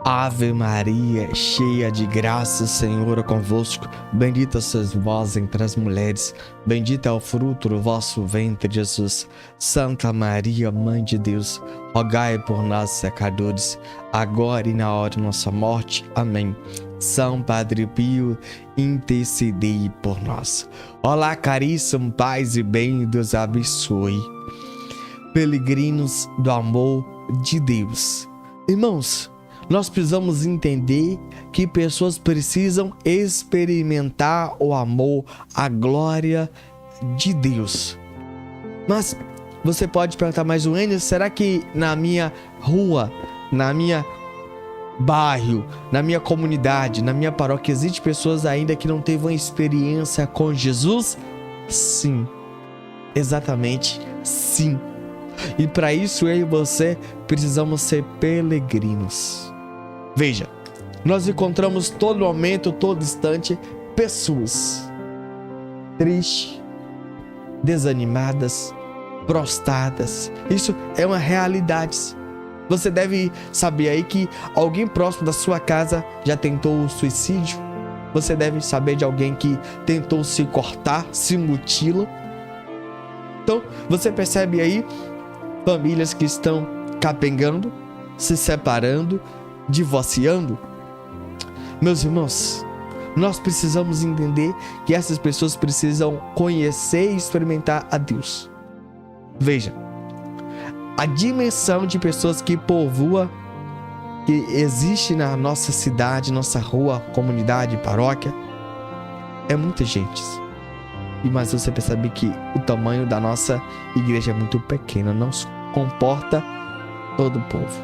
Ave Maria, cheia de graça, o Senhor é convosco. Bendita sois vós entre as mulheres, bendito é o fruto do vosso ventre, Jesus. Santa Maria, Mãe de Deus, rogai por nós, pecadores, agora e na hora de nossa morte. Amém. São Padre Pio, intercedei por nós. Olá, caríssimo, paz e bem, Deus abençoe. Peregrinos do amor de Deus. Irmãos, nós precisamos entender que pessoas precisam experimentar o amor, a glória de Deus. Mas você pode perguntar, mas Wênio, será que na minha rua, na minha bairro, na minha comunidade, na minha paróquia, existem pessoas ainda que não teve uma experiência com Jesus? Sim, exatamente sim. E para isso eu e você precisamos ser peregrinos. Veja, nós encontramos todo momento, todo instante, pessoas tristes, desanimadas, prostradas. Isso é uma realidade. Você deve saber aí que alguém próximo da sua casa já tentou o suicídio. Você deve saber de alguém que tentou se cortar, se mutila. Então, você percebe aí famílias que estão capengando, se separando, divorciando. Meus irmãos, nós precisamos entender que essas pessoas precisam conhecer e experimentar a Deus. Veja, a dimensão de pessoas que povoa, que existe na nossa cidade, nossa rua, comunidade, paróquia, é muita gente. Mas você percebe que o tamanho da nossa igreja é muito pequeno, não comporta todo o povo.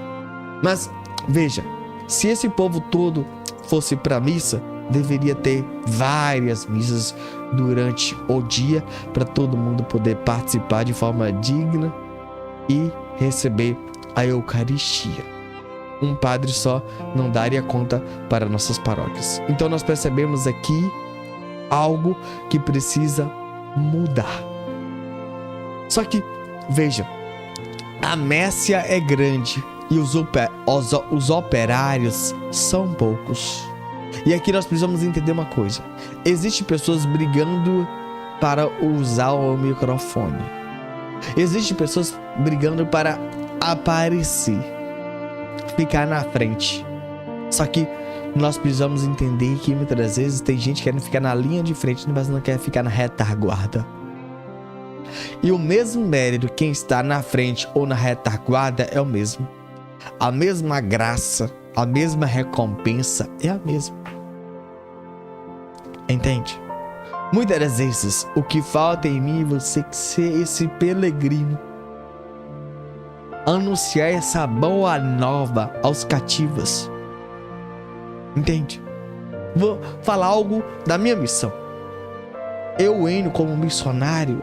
Mas veja, se esse povo todo fosse para a missa, deveria ter várias missas durante o dia para todo mundo poder participar de forma digna e receber a Eucaristia. Um padre só não daria conta para nossas paróquias. Então nós percebemos aqui algo que precisa mudar. Só que, veja, a Mércia é grande e os operários são poucos. E aqui nós precisamos entender uma coisa. Existem pessoas brigando para usar o microfone. Existem pessoas brigando para aparecer, ficar na frente. Só que nós precisamos entender que muitas vezes tem gente querendo ficar na linha de frente, mas não quer ficar na retaguarda. E o mesmo mérito, quem está na frente ou na retaguarda é o mesmo. A mesma graça, a mesma recompensa é a mesma. Entende? Muitas das vezes, o que falta em mim é você ser esse peregrino. Anunciar essa boa nova aos cativos. Entende? Vou falar algo da minha missão. Eu indo como missionário,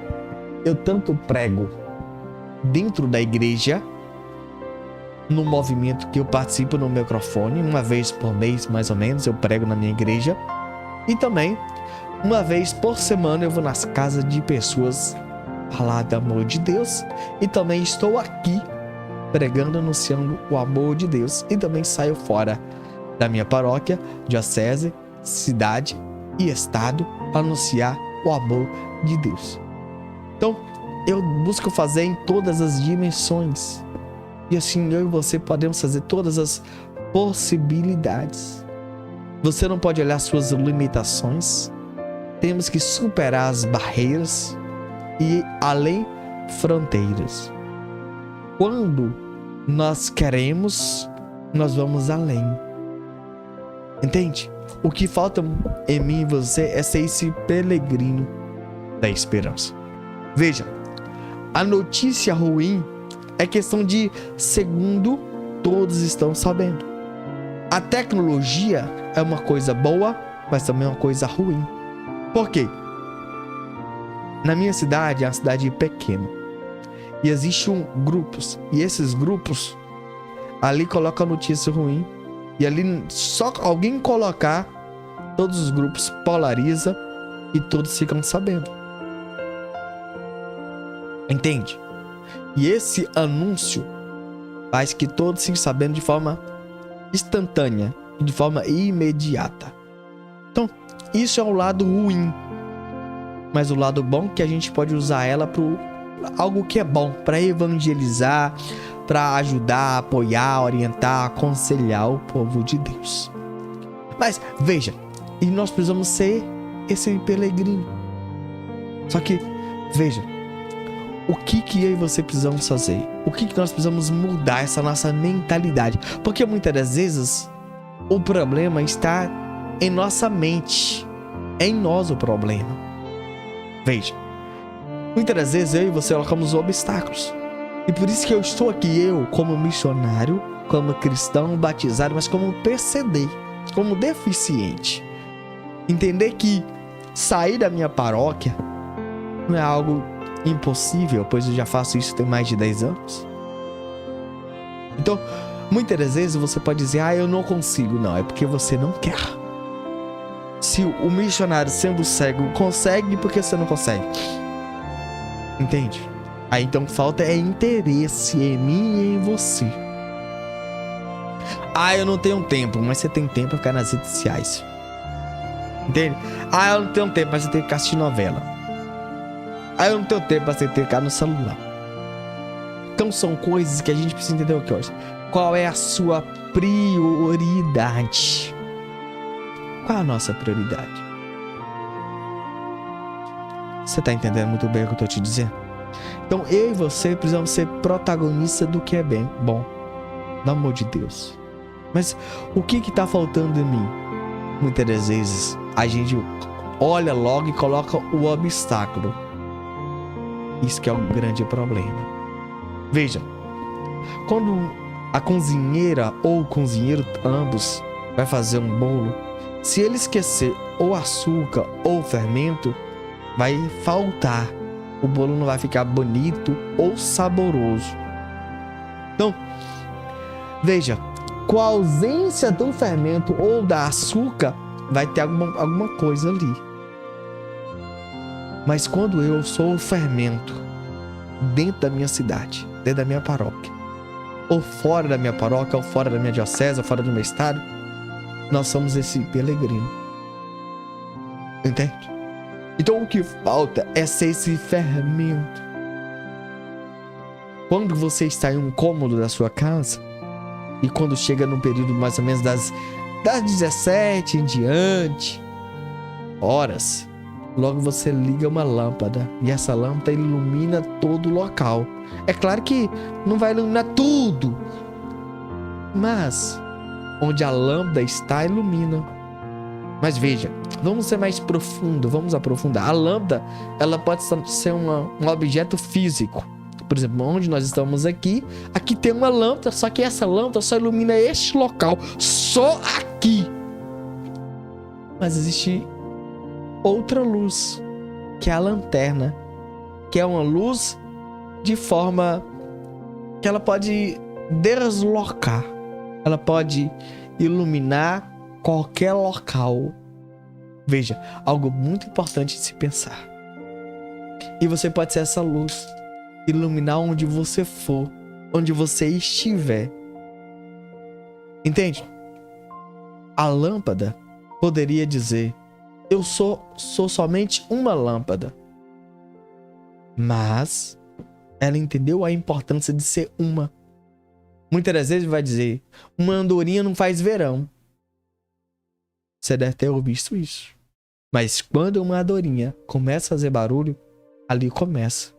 eu tanto prego dentro da igreja, no movimento que eu participo no microfone, uma vez por mês mais ou menos eu prego na minha igreja, e também uma vez por semana eu vou nas casas de pessoas falar do amor de Deus, e também estou aqui pregando, anunciando o amor de Deus, e também saio fora da minha paróquia, diocese, cidade e estado para anunciar o amor de Deus. Então, eu busco fazer em todas as dimensões. E assim eu e você podemos fazer todas as possibilidades. Você não pode olhar suas limitações. Temos que superar as barreiras e além fronteiras. Quando nós queremos, nós vamos além. Entende? O que falta em mim e você é ser esse peregrino da esperança. Veja, a notícia ruim é questão de segundo, todos estão sabendo. A tecnologia é uma coisa boa, mas também é uma coisa ruim. Por quê? Na minha cidade, é uma cidade pequena. E existem grupos. E esses grupos, ali colocam a notícia ruim. E ali, só alguém colocar, todos os grupos polariza e todos ficam sabendo. Entende? E esse anúncio faz que todos fiquem sabendo de forma instantânea e de forma imediata. Então, isso é o lado ruim. Mas o lado bom é que a gente pode usar ela para algo que é bom, para evangelizar, para ajudar, apoiar, orientar, aconselhar o povo de Deus. Mas veja, e nós precisamos ser esse peregrino. Só que, veja, o que eu e você precisamos fazer? O que nós precisamos mudar essa nossa mentalidade? Porque muitas das vezes o problema está em nossa mente. É em nós o problema. Veja, muitas das vezes eu e você colocamos obstáculos. E por isso que eu estou aqui, eu como missionário, como cristão batizado, mas como PCD, como deficiente. Entender que sair da minha paróquia não é algo impossível, pois eu já faço isso tem mais de 10 anos. Então, muitas das vezes você pode dizer, eu não consigo. Não, é porque você não quer. Se o missionário sendo cego consegue, por que você não consegue? Entende? Aí então falta interesse em mim e em você. Eu não tenho tempo, mas você tem tempo para ficar nas redes sociais. Entende? Eu não tenho tempo, mas você tem que assistir novela. Eu não tenho tempo para você ter que ficar no celular. Então são coisas que a gente precisa entender o que hoje. Qual é a sua prioridade? Qual é a nossa prioridade? Você está entendendo muito bem o que eu estou te dizendo? Então eu e você precisamos ser protagonistas do que é bem bom. No amor de Deus. Mas o que está faltando em mim? Muitas das vezes a gente olha logo e coloca o obstáculo. Isso que é um grande problema. Veja, quando a cozinheira ou o cozinheiro, ambos, vai fazer um bolo, se ele esquecer ou açúcar ou fermento, vai faltar. O bolo não vai ficar bonito ou saboroso. Então, veja, com a ausência do fermento ou da açúcar, vai ter alguma coisa ali. Mas quando eu sou o fermento dentro da minha cidade, dentro da minha paróquia, ou fora da minha paróquia, ou fora da minha diocese, ou fora do meu estado, nós somos esse peregrino. Entende? Então o que falta é ser esse fermento. Quando você está em um cômodo da sua casa, e quando chega no período mais ou menos das 17 em diante horas, logo você liga uma lâmpada e essa lâmpada ilumina todo o local. É claro que não vai iluminar tudo, mas onde a lâmpada está, ilumina. Mas veja, vamos ser mais profundo, vamos aprofundar. A lâmpada, ela pode ser um objeto físico. Por exemplo, onde nós estamos aqui tem uma lâmpada, só que essa lâmpada só ilumina este local, só aqui. Mas existe outra luz, que é a lanterna, que é uma luz de forma que ela pode deslocar, ela pode iluminar qualquer local. Veja, algo muito importante de se pensar. E você pode ser essa luz, iluminar onde você for, onde você estiver. Entende? A lâmpada poderia dizer: eu sou somente uma lâmpada. Mas ela entendeu a importância de ser uma. Muitas das vezes vai dizer: uma andorinha não faz verão. Você deve ter ouvido isso. Mas quando uma andorinha começa a fazer barulho, ali começa.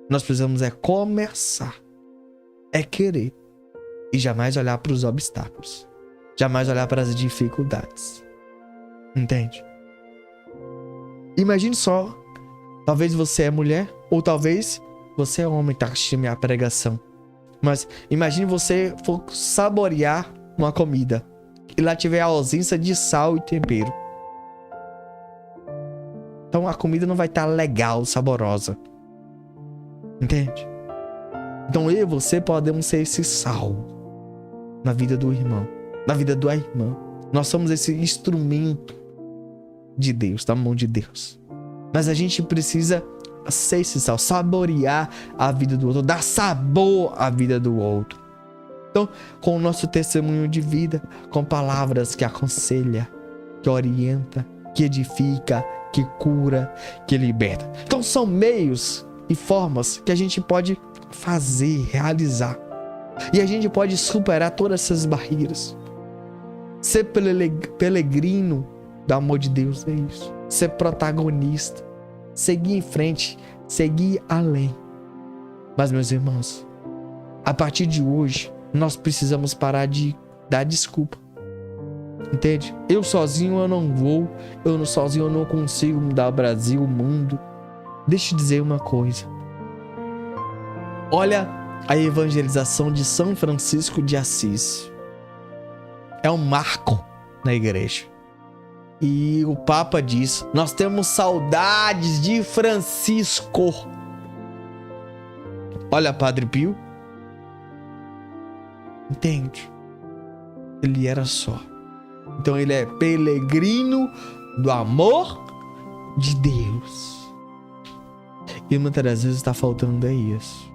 Nós precisamos começar. Querer. E jamais olhar para os obstáculos. Jamais olhar para as dificuldades. Entende? Imagine só. Talvez você é mulher, ou talvez você é homem e está assistindo minha pregação. Mas imagine você for saborear uma comida e lá tiver a ausência de sal e tempero. Então a comida não vai estar legal, saborosa. Entende? Então eu e você podemos ser esse sal na vida do irmão, na vida da irmã. Nós somos esse instrumento de Deus, da mão de Deus. Mas a gente precisa ser esse sal, saborear a vida do outro, dar sabor à vida do outro. Então, com o nosso testemunho de vida, com palavras que aconselha, que orienta, que edifica, que cura, que liberta. Então, são meios e formas que a gente pode fazer, realizar. E a gente pode superar todas essas barreiras. Ser peregrino do amor de Deus é isso. Ser protagonista. Seguir em frente. Seguir além. Mas, meus irmãos, a partir de hoje, nós precisamos parar de dar desculpa. Entende? Eu sozinho eu não vou. Eu sozinho eu não consigo mudar o Brasil, o mundo. Deixa eu dizer uma coisa. Olha a evangelização de São Francisco de Assis. É um marco na igreja. E o Papa diz: nós temos saudades de Francisco. Olha, Padre Pio. Entende? Ele era só. Então ele é peregrino do amor de Deus. E muitas das vezes está faltando é isso.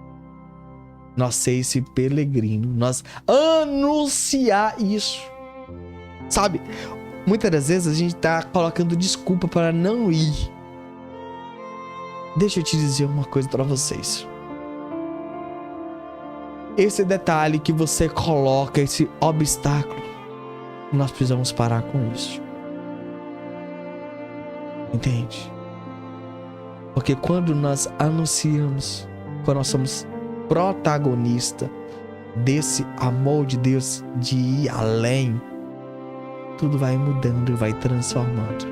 Nós ser esse peregrino. Nós anunciar isso. Sabe? Muitas das vezes a gente está colocando desculpa para não ir. Deixa eu te dizer uma coisa para vocês. Esse detalhe que você coloca, esse obstáculo, nós precisamos parar com isso. Entende? Porque quando nós anunciamos, quando nós somos protagonistas desse amor de Deus de ir além, tudo vai mudando e vai transformando.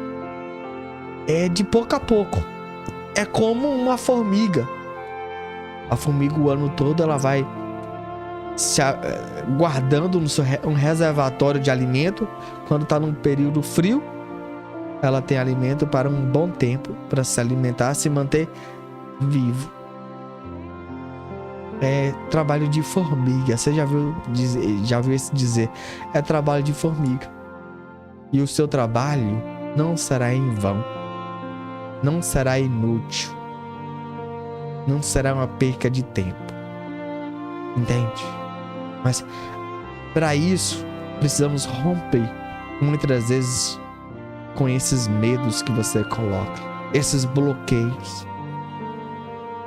É de pouco a pouco. É como uma formiga. A formiga o ano todo ela vai se guardando no seu um reservatório de alimento. Quando está num período frio, ela tem alimento para um bom tempo, para se alimentar, se manter vivo. É trabalho de formiga. Você já viu esse dizer? É trabalho de formiga. E o seu trabalho não será em vão. Não será inútil. Não será uma perca de tempo. Entende? Mas para isso precisamos romper muitas vezes com esses medos que você coloca, esses bloqueios.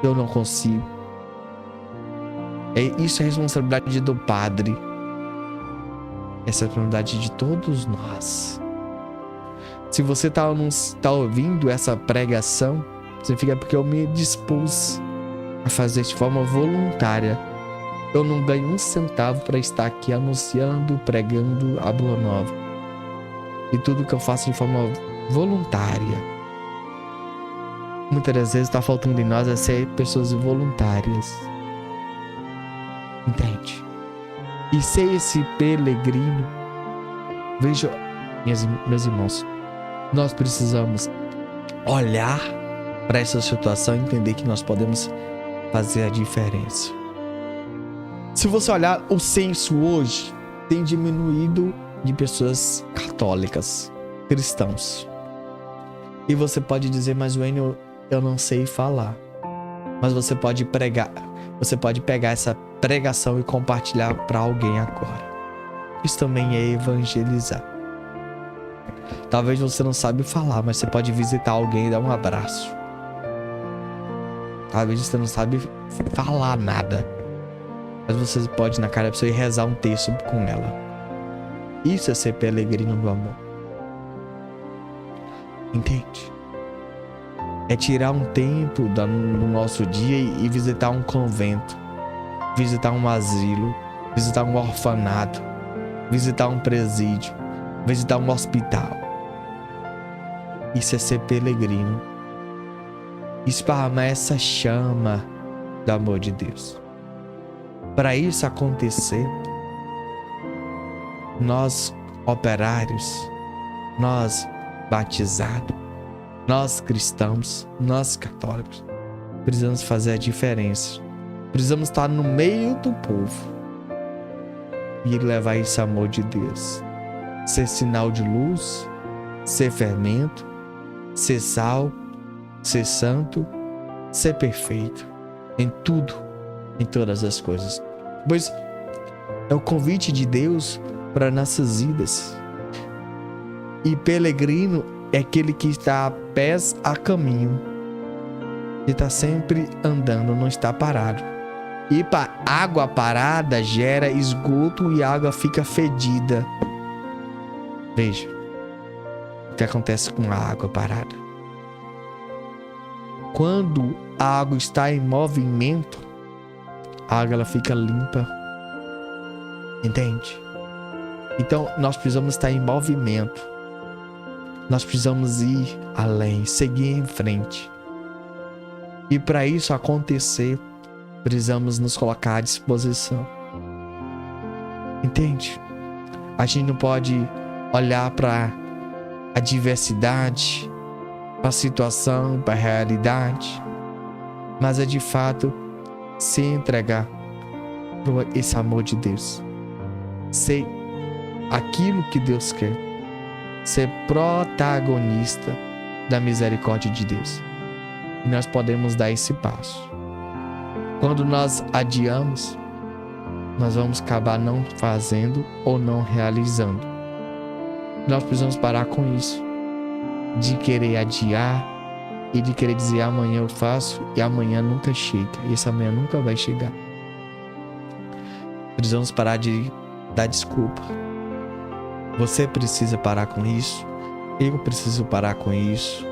Eu não consigo. Isso é responsabilidade do Padre. Essa é a responsabilidade de todos nós. Se você tá ouvindo essa pregação, significa porque eu me dispus a fazer de forma voluntária. Eu não ganho um centavo para estar aqui anunciando, pregando a Boa Nova. E tudo que eu faço de forma voluntária. Muitas das vezes está faltando em nós é ser pessoas voluntárias. Entende? E ser esse peregrino. Veja, meus irmãos, nós precisamos olhar para essa situação e entender que nós podemos fazer a diferença. Se você olhar o censo hoje, tem diminuído de pessoas católicas, cristãos. E você pode dizer, mas Wênio, eu não sei falar. Mas você pode pregar, você pode pegar essa pregação e compartilhar para alguém agora. Isso também é evangelizar. Talvez você não sabe falar, mas você pode visitar alguém e dar um abraço. Talvez você não sabe falar nada, mas você pode ir na cara da pessoa e rezar um texto com ela. Isso é ser peregrino do amor. Entende? É tirar um tempo do nosso dia e visitar um convento, visitar um asilo, visitar um orfanato, visitar um presídio, visitar um hospital. Isso é ser peregrino. Esparramar essa chama do amor de Deus. Para isso acontecer, nós operários, nós batizados, nós cristãos, nós católicos, precisamos fazer a diferença. Precisamos estar no meio do povo e levar esse amor de Deus. Ser sinal de luz, ser fermento, ser sal, ser santo, ser perfeito em tudo, em todas as coisas. Pois É o convite de Deus para nossas vidas. E peregrino é aquele que está a pés a caminho. Ele está sempre andando, não está parado. E para água parada gera esgoto e a água fica fedida. Veja o que acontece com a água parada. Quando a água está em movimento, a água ela fica limpa. Entende? Então nós precisamos estar em movimento. Nós precisamos ir além, seguir em frente. E para isso acontecer, precisamos nos colocar à disposição. Entende? A gente não pode olhar para a diversidade, para a situação, para a realidade, mas é de fato se entregar por esse amor de Deus. Ser aquilo que Deus quer. Ser protagonista da misericórdia de Deus. E nós podemos dar esse passo. Quando nós adiamos, nós vamos acabar não fazendo ou não realizando. Nós precisamos parar com isso. De querer adiar e de querer dizer amanhã eu faço e amanhã nunca chega. E esse amanhã nunca vai chegar. Precisamos parar de dar desculpa. Você precisa parar com isso. Eu preciso parar com isso.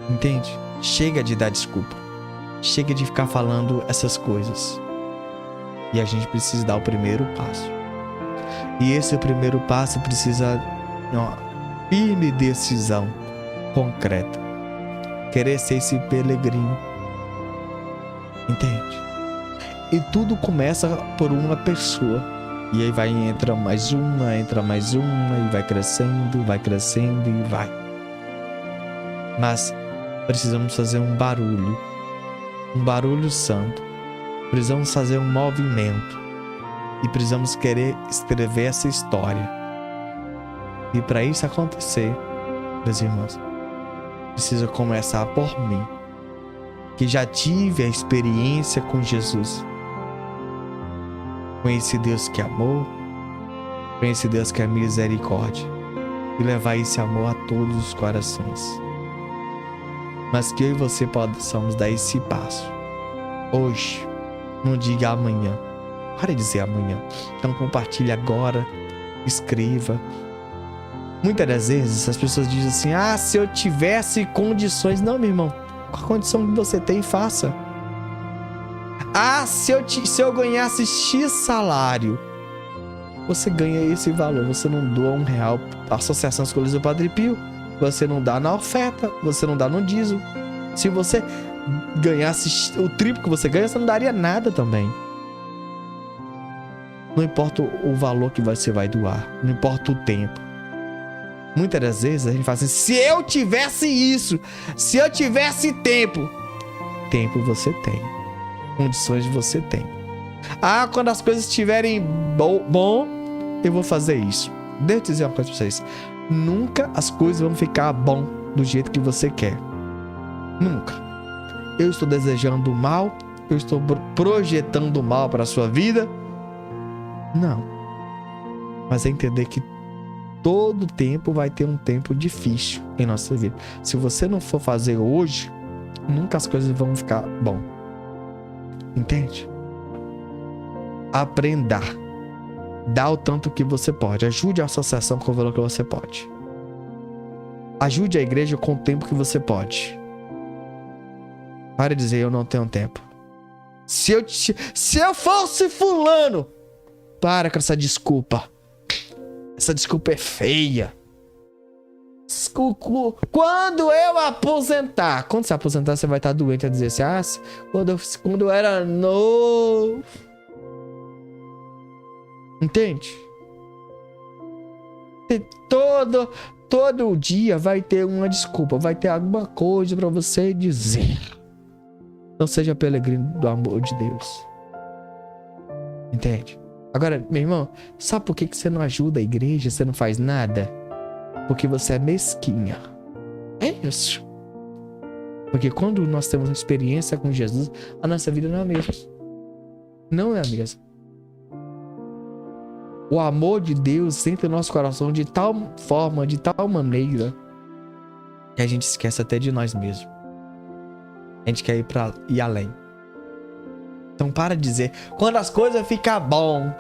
Entende? Chega de dar desculpa. Chega de ficar falando essas coisas. E a gente precisa dar o primeiro passo. E esse primeiro passo precisa de uma firme decisão concreta. Querer ser esse peregrino. Entende? E tudo começa por uma pessoa. E aí entra mais uma, e vai crescendo e vai. Mas precisamos fazer um barulho santo. Precisamos fazer um movimento. E precisamos querer escrever essa história. E para isso acontecer, meus irmãos, precisa começar por mim, que já tive a experiência com Jesus. Conheci Deus que é amor, conheci Deus que é misericórdia, e levar esse amor a todos os corações. Mas que eu e você possamos dar esse passo. Hoje, não diga amanhã. Para de dizer amanhã. Então compartilhe agora, escreva. Muitas das vezes as pessoas dizem assim: se eu tivesse condições. Não, meu irmão, qual a condição que você tem, faça. Se eu ganhasse X salário. Você ganha esse valor. Você não doa R$1 para a Associação Escolas do Padre Pio. Você não dá na oferta. Você não dá no dízimo. Se você ganhasse o triplo que você ganha, você não daria nada também. Não importa o valor que você vai doar. Não importa o tempo. Muitas das vezes a gente fala assim: se eu tivesse isso, se eu tivesse tempo. Tempo você tem. Condições você tem. Quando as coisas estiverem bom, eu vou fazer isso. Deixa eu dizer uma coisa pra vocês. Nunca as coisas vão ficar bom do jeito que você quer. Nunca. Eu estou desejando o mal. Eu estou projetando o mal para a sua vida. Não. Mas é entender que todo tempo vai ter um tempo difícil em nossa vida. Se você não for fazer hoje, nunca as coisas vão ficar bom. Entende? Aprenda. Dá o tanto que você pode. Ajude a associação com o valor que você pode. Ajude a igreja com o tempo que você pode. Para de dizer: eu não tenho tempo. Se eu fosse fulano. Para com essa desculpa. Essa desculpa é feia. Quando eu aposentar. Quando você aposentar, você vai estar doente a dizer assim: quando eu era novo. Entende? Todo dia vai ter uma desculpa. Vai ter alguma coisa para você dizer. Não seja peregrino do amor de Deus. Entende? Agora, meu irmão, sabe por que você não ajuda a igreja? Você não faz nada? Porque você é mesquinha. É isso. Porque quando nós temos uma experiência com Jesus, a nossa vida não é a mesma. Não é a mesma. o amor de Deus entra no nosso coração de tal forma, de tal maneira, que a gente esquece até de nós mesmos. A gente quer ir além. Então para de dizer, quando as coisas ficam bom,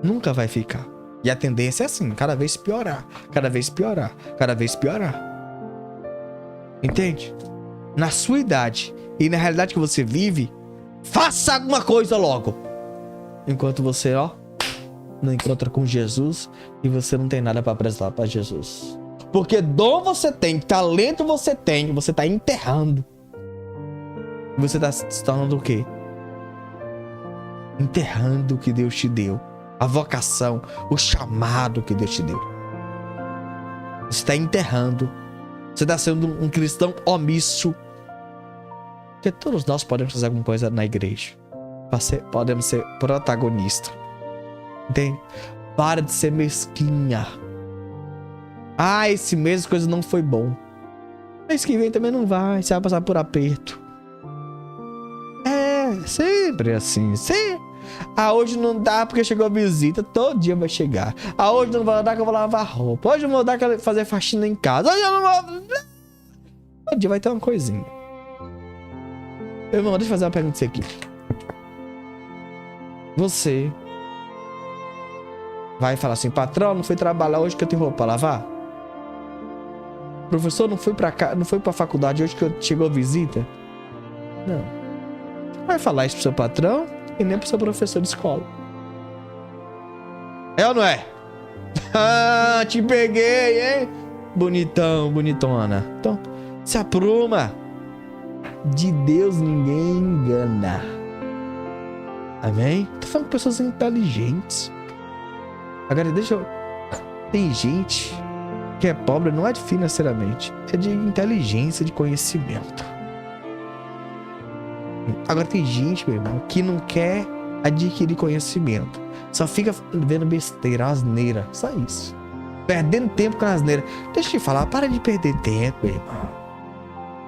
nunca vai ficar. E a tendência é assim, cada vez piorar, cada vez piorar, cada vez piorar. Entende? Na sua idade e na realidade que você vive, faça alguma coisa logo. Enquanto você, não encontra com Jesus e você não tem nada para apresentar para Jesus. Porque dom você tem, talento você tem, você tá enterrando. Você tá se tornando o quê? Enterrando o que Deus te deu. A vocação, o chamado que Deus te deu. Você está enterrando. Você está sendo um cristão omisso. Porque todos nós podemos fazer alguma coisa na igreja. Podemos ser protagonistas. Entende? Para de ser mesquinha. Esse mês as coisas não foi bom. Mês que vem também não vai. Você vai passar por aperto. Sempre assim. Hoje não dá porque chegou a visita. Todo dia vai chegar. Hoje não vai dar que eu vou lavar roupa. Hoje não vou dar que eu vou fazer faxina em casa. Hoje eu não vou... Todo dia vai ter uma coisinha. Meu irmão, deixa eu fazer uma pergunta aqui. Você vai falar assim, patrão, não fui trabalhar hoje que eu tenho roupa pra lavar? Professor, não fui pra cá, não fui pra faculdade hoje que chegou a visita? Não. Vai falar isso pro seu patrão e nem pro seu professor de escola. É ou não é? Te peguei, hein? Bonitão, bonitona. Então, se apruma. De Deus ninguém engana. Amém? Tô falando com pessoas inteligentes. Agora deixa eu... Tem gente que é pobre, não é de financeiramente, é de inteligência, de conhecimento. Agora tem gente, meu irmão, que não quer adquirir conhecimento. Só fica vendo besteira, asneira. Só isso. Perdendo tempo com a asneira. Deixa eu te falar, para de perder tempo, meu irmão.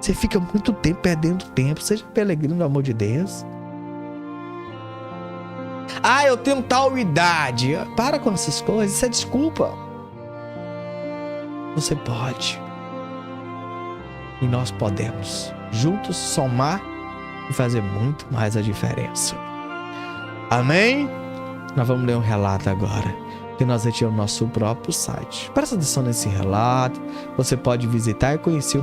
Você fica muito tempo perdendo tempo. Seja peregrino, pelo amor de Deus. Eu tenho tal idade. Para com essas coisas, isso é desculpa. Você pode. E nós podemos juntos somar e fazer muito mais a diferença. Amém? Nós vamos ler um relato agora, que nós retiramos no nosso próprio site. Presta atenção nesse relato. Você pode visitar e conhecer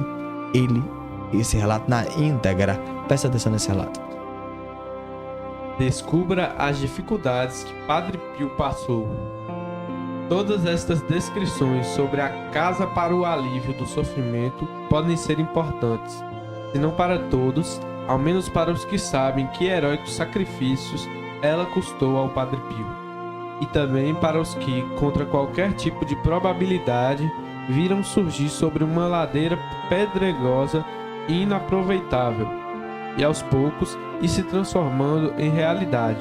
esse relato na íntegra. Presta atenção nesse relato. Descubra as dificuldades que Padre Pio passou. Todas estas descrições sobre a casa para o alívio do sofrimento podem ser importantes, se não para todos, ao menos para os que sabem que heróicos sacrifícios ela custou ao Padre Pio, e também para os que, contra qualquer tipo de probabilidade, viram surgir sobre uma ladeira pedregosa e inaproveitável, e aos poucos ir se transformando em realidade.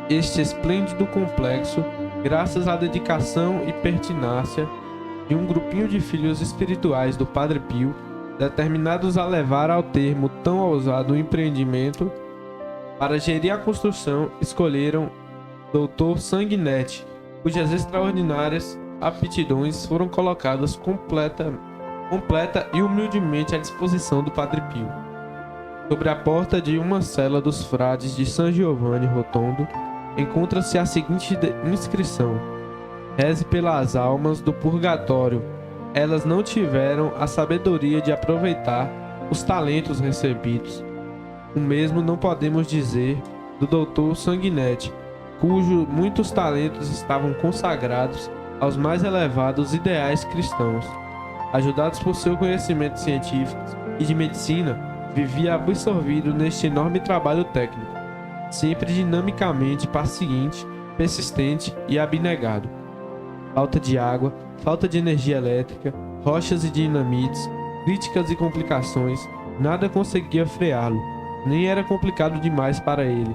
Este esplêndido complexo, graças à dedicação e pertinácia de um grupinho de filhos espirituais do Padre Pio, determinados a levar ao termo tão ousado empreendimento, para gerir a construção, escolheram Dr. Sanguinetti, cujas extraordinárias aptidões foram colocadas completa e humildemente à disposição do Padre Pio. Sobre a porta de uma cela dos frades de San Giovanni Rotondo, encontra-se a seguinte inscrição: reze pelas almas do purgatório. Elas não tiveram a sabedoria de aproveitar os talentos recebidos. O mesmo não podemos dizer do Dr. Sanguinetti, cujos muitos talentos estavam consagrados aos mais elevados ideais cristãos. Ajudados por seu conhecimento científico e de medicina, vivia absorvido neste enorme trabalho técnico, sempre dinamicamente paciente, persistente e abnegado. Falta de água, falta de energia elétrica, rochas e dinamites, críticas e complicações, nada conseguia freá-lo, nem era complicado demais para ele.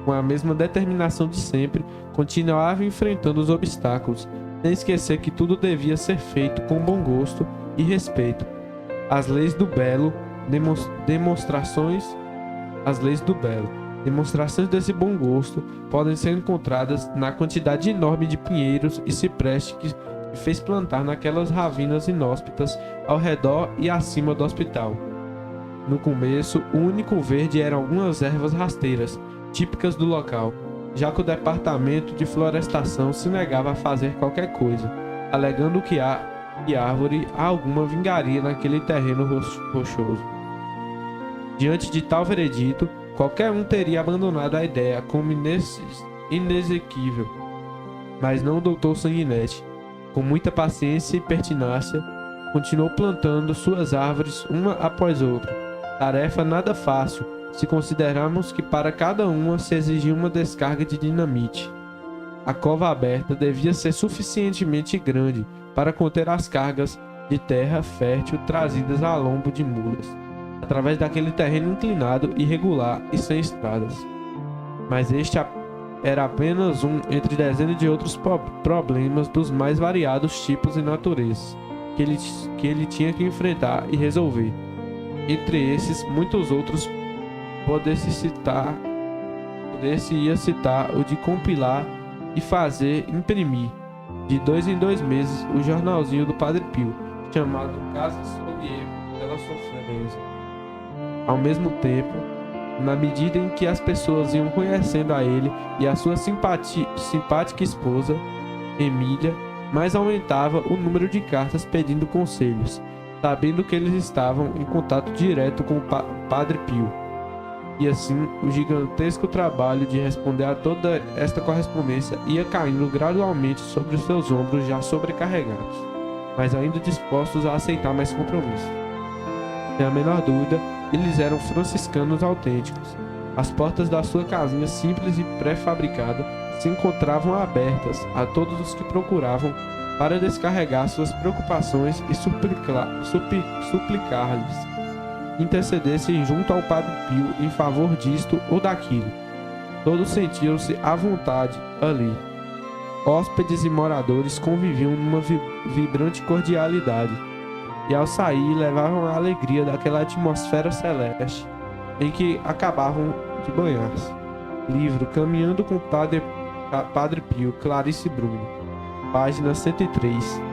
Com a mesma determinação de sempre, continuava enfrentando os obstáculos, sem esquecer que tudo devia ser feito com bom gosto e respeito. As leis do belo, Demonstrações desse bom gosto podem ser encontradas na quantidade enorme de pinheiros e ciprestes que fez plantar naquelas ravinas inóspitas ao redor e acima do hospital. No começo, o único verde eram algumas ervas rasteiras, típicas do local, já que o departamento de florestação se negava a fazer qualquer coisa, alegando que árvore alguma vingaria naquele terreno rochoso. Diante de tal veredito, qualquer um teria abandonado a ideia como inexequível, mas não o doutor Sanguinete. Com muita paciência e pertinácia, continuou plantando suas árvores uma após outra. Tarefa nada fácil, se considerarmos que para cada uma se exigia uma descarga de dinamite. A cova aberta devia ser suficientemente grande para conter as cargas de terra fértil trazidas a lombo de mulas, através daquele terreno inclinado, irregular e sem estradas. Mas este era apenas um entre dezenas de outros problemas dos mais variados tipos e naturezas que ele tinha que enfrentar e resolver. Entre esses, muitos outros poder-se-ia citar o de compilar e fazer imprimir, de 2 em 2 meses, o jornalzinho do Padre Pio, chamado Casa Solier pela Sofrência. Ao mesmo tempo, na medida em que as pessoas iam conhecendo a ele e a sua simpática esposa, Emília, mais aumentava o número de cartas pedindo conselhos, sabendo que eles estavam em contato direto com o Padre Pio. E assim, o gigantesco trabalho de responder a toda esta correspondência ia caindo gradualmente sobre os seus ombros já sobrecarregados, mas ainda dispostos a aceitar mais compromissos. Sem a menor dúvida, eles eram franciscanos autênticos. As portas da sua casinha simples e pré-fabricada se encontravam abertas a todos os que procuravam para descarregar suas preocupações e suplicar-lhes intercedessem junto ao Padre Pio em favor disto ou daquilo. Todos sentiam-se à vontade ali. Hóspedes e moradores conviviam numa vibrante cordialidade, e ao sair levavam a alegria daquela atmosfera celeste em que acabavam de banhar-se. Livro Caminhando com Padre Pio, Clarice Bruno, página 103.